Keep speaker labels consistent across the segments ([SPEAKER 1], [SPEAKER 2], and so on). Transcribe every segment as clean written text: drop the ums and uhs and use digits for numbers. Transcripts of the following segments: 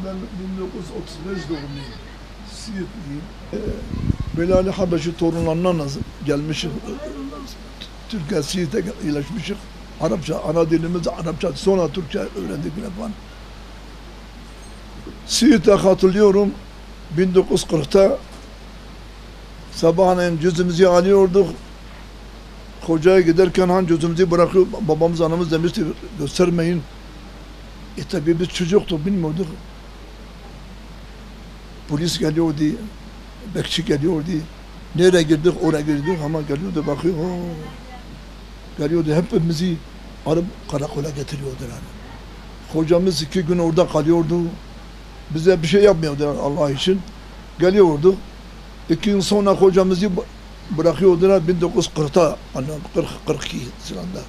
[SPEAKER 1] Ben 1935 doğumluyum. Siirtliyim. Belali Habeşi torunlarından gelmişim. Türkiye Siirt'e iyileşmişim. Arapça, ana dilimiz Arapça. Sonra Türkçe öğrendik falan. Siirt'e hatırlıyorum. 1940'ta sabahleyin cüzümüzü alıyorduk. Hocaya giderken cüzümüzü bırakıp babamız anamız demişti göstermeyin. Tabii biz çocuktuk, bilmiyorduk. Polis geliyordu, bekçi geliyordu. Nereye girdik, oraya girdik ama geliyordu, bakıyor. Geliyordu, hepimizi alıp karakola getiriyordu. Hocamız 2 gün orada kalıyordu. Bize bir şey yapmıyordu Allah için. Geliyordu. 2 gün sonra hocamızı bırakıyordular 1940'ta, 42 yılında.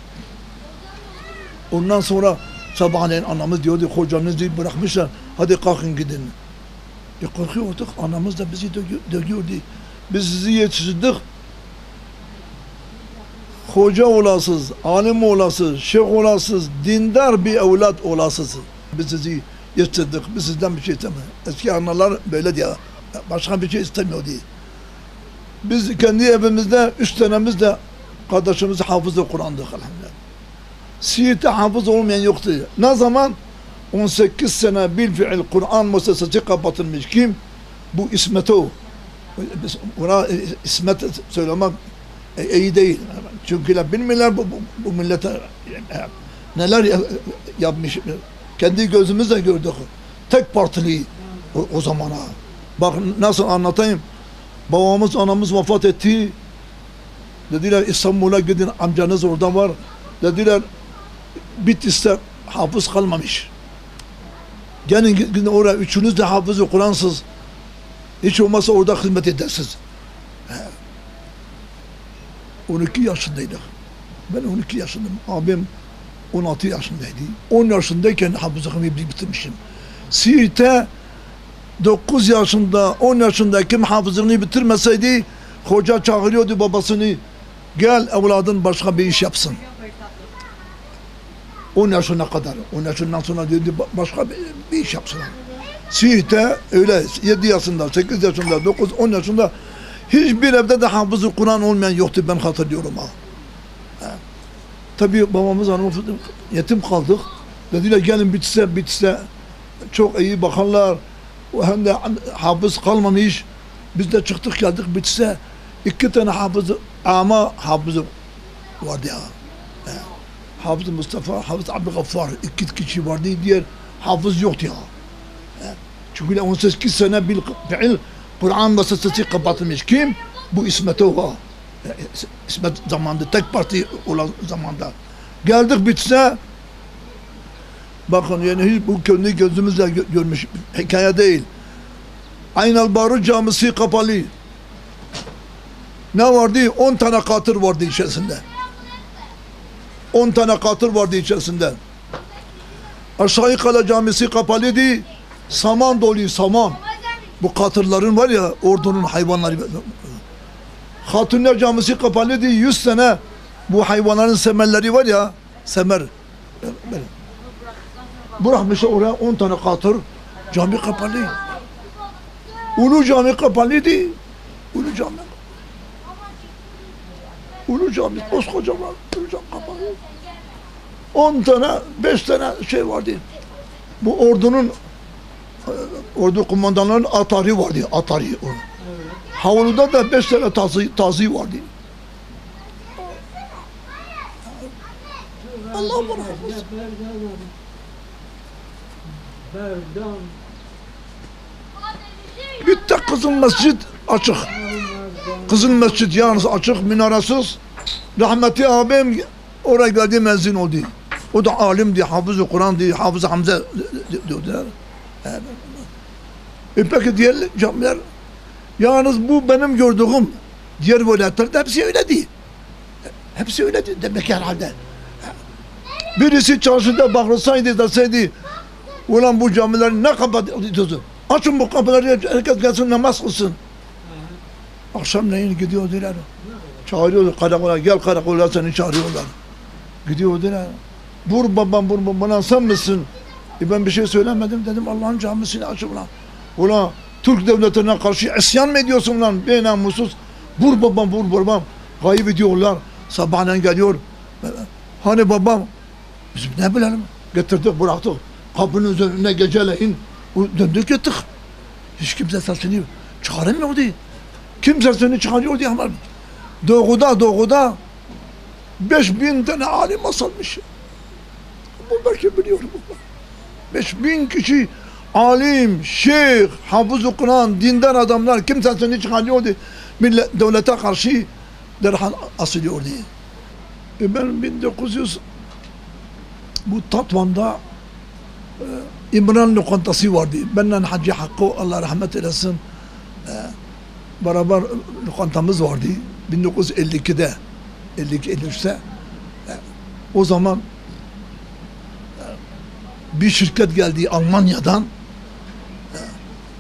[SPEAKER 1] Ondan sonra sabahleyin anamız diyordu, hocamızı bırakmışlar, hadi kalkın gidin. Korkuyorduk, anamız da bizi dövüyordu. Biz sizi yetiştirdik, hoca olasınız, alim olasınız, şeyh olasınız, dindar bir evlat olasınız. Biz sizi yetiştirdik, biz sizden bir şey istemiyoruz. Eski analar böyle diye, başka bir şey istemiyordu. Biz kendi evimizde, 3 senemizde kardeşimiz hafız-ı Kur'an'dık elhamdülillah. Siirt'te hafız olmayan yoktu. Ne zaman? 18 sene bilfiil Kur'an müessesesi kapatılmış. Kim? Bu İsmet o. Ona İsmet söylemek iyi değil. Çünkü bilmiyorlar bu millete neler yapmış. Kendi gözümüzle gördük. Tek partili o zamana. Bak nasıl anlatayım. Babamız anamız vefat etti. Dediler İstanbul'a gidin, amcanız orada var. Dediler Bitlis'te hafız kalmamış. Gelin oraya, üçünüz de hafız-ı Kur'ansız. Hiç olmazsa orada hizmet edersiniz. 12 yaşındaydık. Ben 12 yaşındayım. Abim 16 yaşındaydı. 10 yaşındayken hafızlığımı bitirmişim. Siirt'te 9 yaşında, 10 yaşında kim hafızlığını bitirmeseydi, hoca çağırıyordu babasını, gel evladın başka bir iş yapsın. 10 yaşına kadar, 10 yaşından sonra dedi başka bir iş yapsın. Siirt'te öyle 7 yaşında, 8 yaşında, 9, 10 yaşında hiçbir evde de hafız-ı Kur'an olmayan yoktu, ben hatırlıyorum ha. Tabii babamız hanım yetim kaldık. Dediler gelin bitse çok iyi bakanlar, hem de hafız kalmamış. Biz de çıktık geldik bitse 2 tane hafız ama hafızı vardı ya. Hafız Mustafa, Hafız Abdülgaffar 2 kişi vardı, diğer hafız yoktu ya. Çünkü 18 sene bilfiil Kur'an müessesesi kapatılmış. Kim? Bu İsmet o. İsmet zamanında, tek parti olan zamanda. Geldik bitse, bakın yani hiç bu kendi gözümüzle görmüş, hikaye değil. Aynal Barut Camisi kapalı. Ne vardı? 10 tane katır vardı içerisinde. 10 tane katır vardı içerisinde. Aşağı Kale Camisi kapalıydı. Saman dolu, saman. Bu katırların var ya, ordunun hayvanları. Hatunlar Camisi kapalıydı. 100 sene bu hayvanların semerleri var ya, semer. Bırakmışlar oraya 10 tane katır. Cami kapalı. Ulu Cami kapalıydı. Ulu Cami. Ulu Cami, koskocaman Ulu Cami kapalı. 10 tane, 5 tane şey vardı. Bu ordunun, ordu kumandanlarının atarı vardı, atarı. Evet. Havluda da 5 tane tazi vardı. Allah bırakmasın. Bir tek Kızıl Mescid açık. Kızıl Mescid yalnız açık, minaresiz. Rahmetli abim oraya geldi, mezun oldu. O da alimdi, hafız-ı Kur'an'dı, Hafız Hamza diyordular. Peki diğer camiler, yalnız bu benim gördüğüm diğer velayetlerde hepsi öyle değil. Hepsi öyle değil demek ki herhalde. Birisi çarşıda bakılsaydı deseydi, ulan bu camiler ne kapatıyorsun? Açın bu kapıları, herkes gelsin namaz kılsın. Akşamleyin gidiyordular. Çağırıyorlar karakola, gel karakola seni çağırıyorlar. Gidiyordular. Vur babam, bana sen misin? Ben bir şey söylemedim. Dedim Allah'ın camisini aç ulan. Ulan Türk devletine karşı isyan mı ediyorsun lan? Be namussuz. Vur babam, vur babam. Kayıp ediyorlar. Sabahleyin geliyor. Hani babam? Biz ne bilelim? Getirdik, bıraktık. Kapının üzerine geceleyin. Döndük gittik. Hiç kimse sesini çıkaramıyordu. Kim sesini çıkarıyor diye ama doğuda 5000 tane alim asılmış. Bu belki biliyor bu. 5000 kişi alim, şeyh, hafız-ı Kur'an, dindar adamlar kim sesini çıkarıyordu. Millet, devlete karşı derhal asılıyordu. Ben 1900 bu Tatvan'da İmran lokantası vardı. Benden Hacı Hakkı Allah rahmet eylesin beraber lokantamız vardı. 1952'de 52-53'te o zaman bir şirket geldi Almanya'dan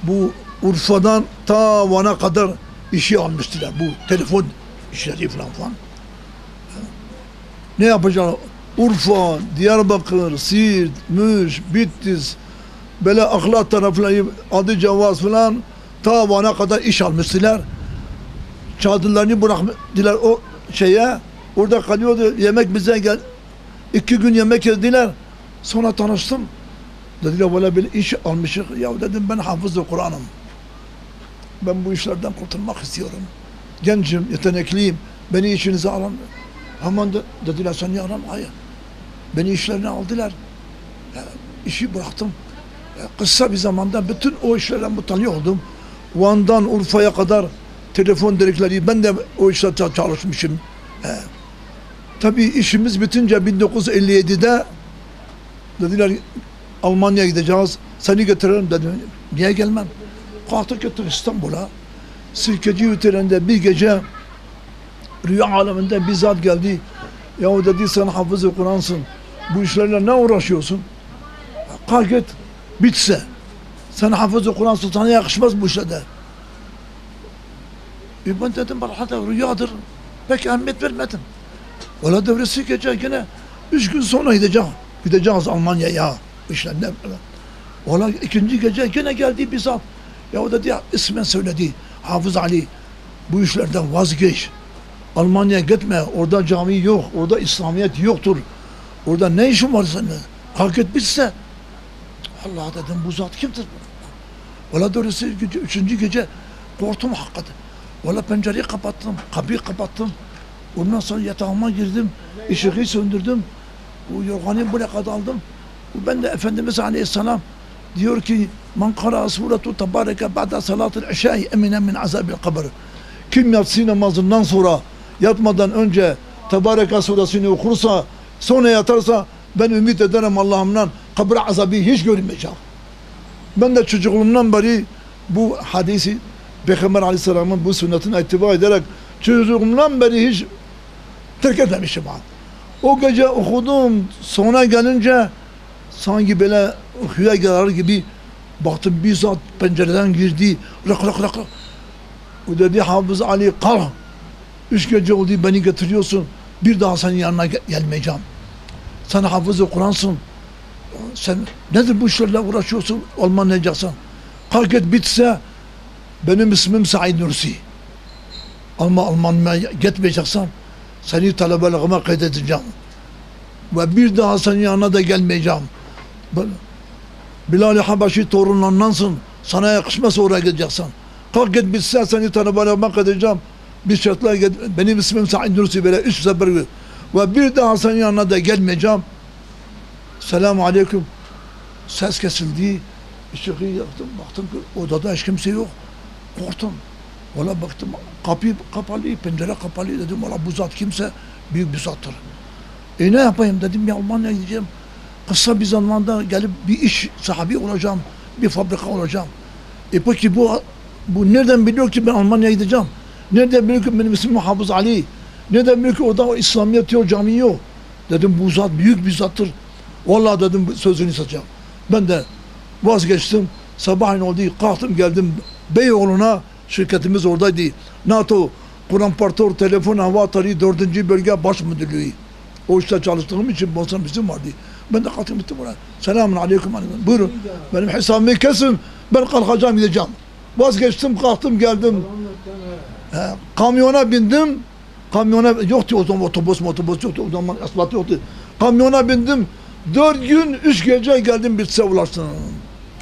[SPEAKER 1] bu Urfa'dan ta Van'a kadar işi almıştılar. Bu telefon işleri falan. Ne yapacağız? Urfa, Diyarbakır, Siirt, Müş, Bitlis, böyle Aklat tarafları, Adı Cevaz falan ta Van'a kadar iş almıştılar. Çadırlarını bıraktılar o şeye. Orada kalıyordu. Yemek bize gel. 2 gün yemek yediler. Sonra tanıştım. Dediler valla bir iş almışız. Ya dedim ben hafız-ı Kur'an'ım. Ben bu işlerden kurtulmak istiyorum. Gencim, yetenekliyim. Beni işinize alın. Hemen dediler sen niye aram? Hayır. Beni işlerine aldılar. İşi bıraktım. Kısa bir zamanda bütün o işlerden muttali oldum. Van'dan Urfa'ya kadar telefon direkleri ben de o işlerde çalışmışım. Tabii işimiz bitince 1957'de dediler Almanya'ya gideceğiz. Seni getirelim dedim. Niye gelmem? Kalktık gittik İstanbul'a. Sirkeci treninde bir gece rüya aleminde bir zat geldi. Yahu dedi sen hafız-ı Kur'an'sın. Bu işlerle ne uğraşıyorsun? Kalk git bitse. Sen hafız-ı Kur'an'sın sana yakışmaz bu işlerde. Ben dedim bana rüyadır. Pek ehemmiyet vermedim. Valla devresi gece yine 3 gün sonra gideceğiz Almanya'ya. İşlerine. Valla 2. gece yine geldi bir zat. Yahu dedi ismen söyledi. Hafız Ali bu işlerden vazgeç. Almanya'ya gitme. Orada cami yok. Orada İslamiyet yoktur. Orada ne işin var senin? Hak etmişse. Allah dedim bu zat kimdir? Valla doğrusu 3. gece korktum hakikaten. Valla pencereyi kapattım. Kapıyı kapattım. Ondan sonra yatağıma girdim. Işığı söndürdüm. Bu yorganı buraya kadar aldım. Ben de Efendimiz Aleyhisselam diyor ki men kara suratu tebareke ba'da salatil işai eminen min azabil kabr. Kim yatsı namazından sonra yatmadan önce Tebareke suresini okursa sonra yatarsa ben ümit ederim Allah'ımdan kabir azabı hiç görmeyeceğim. Ben de çocukluğumdan beri bu hadisi Peygamber Aleyhisselam'ın bu sünnetine ittiba ederek çocukluğumdan beri hiç terk etmemişim. O gece okudum sonra gelince sanki böyle hüya gelir gibi baktım bir zat pencereden girdi. Lak. O dedi Hafız Ali kalk. 3 gece oldu beni getiriyorsun. Bir daha senin yanına gelmeyeceğim. Sen hafız-ı Kur'an'sın. Sen nedir bu işlerle uğraşıyorsun? Almanya'yacaksın. Kalk et bitse benim ismim Said Nursi. Ama Almanya'ya gitmeyeceksen seni talebeliğime kaydedeceğim. Ve bir daha senin yanına da gelmeyeceğim. Bilal-i Habeşi torunlarındansın. Sana yakışmazsa oraya gideceksin. Kalk git bitse seni talebeliğime kaydedeceğim. Bir şartla benim ismim Said Nursi böyle 3 sefer ve bir daha senin yanına da gelmeyeceğim. Selamun aleyküm. Ses kesildi. Işığı yaktım. Baktım ki odada hiç kimse yok. Korktum. Valla baktım kapı kapalı, pencere kapalı dedim. Valla bu zat kimse büyük bir zattır. Ne yapayım dedim ya Almanya'ya gideceğim. Kısa bir zamanda gelip bir iş sahibi olacağım. Bir fabrika olacağım. Peki bu nereden biliyor ki ben Almanya'ya gideceğim? Nereden biliyor ki benim ismim Hafız Ali? Nereden biliyor ki orada İslamiyet yok, cami yok? Dedim bu zat büyük bir zattır. Vallahi dedim sözünü satacağım. Ben de vazgeçtim. Sabahleyin oldu, kalktım geldim Beyoğlu'na, şirketimiz oradaydı. NATO, Kur'an Partör, Telefon Hava Tarihi 4. Bölge Baş Müdürlüğü. O işte çalıştığım için bizim vardı. Ben de kalktım gittim oraya. Selamun aleyküm. Buyurun. Benim hesabımı kesin. Ben kalkacağım gideceğim. Vazgeçtim kalktım geldim. Kamyona bindim. Kamyona yoktu o zaman otobüs yoktu. O zaman asfalt yoktu. Kamyona bindim. 4 gün 3 gece geldim Bitlis'e ulaştım.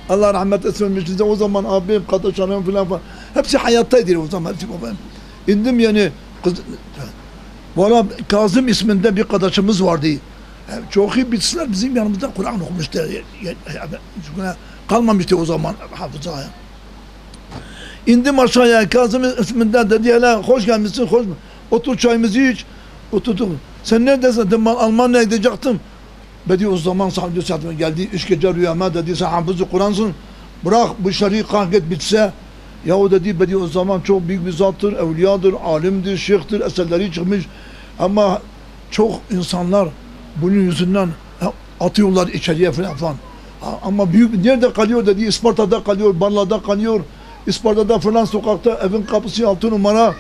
[SPEAKER 1] Allah rahmet etsin. O zaman abim, kardeşlerim falan. Hepsi hayattaydı o zaman. Hepsi babam. İndim yani. Valla Kazım isminde bir kardeşimiz vardı. Çok iyi Bitlisler bizim yanımızda Kur'an okumuşlar. Kalmamıştı o zaman hafızaya. İndim aşağıya Kazım isminde dedi hele hoş gelmişsin hoş. Otur çayımızı iç. Oturduk. Sen neredesin? Dedim ben Almanya'ya gidecektim. Dedi o zaman sahibi saatime geldi. 3 gece rüyama dedi sen hafızı Kur'ansın. Bırak bu şarıyı kalk git bitse. Yahu dedi o zaman çok büyük bir zattır, evliyadır, alimdir, şeyhtir, eserleri çıkmış. Ama çok insanlar bunun yüzünden atıyorlar içeriye falan. Ama büyük nerede kalıyor dedi, Isparta'da kalıyor, Barla'da kalıyor. Isparta'da falan sokakta evin kapısı 6 numara.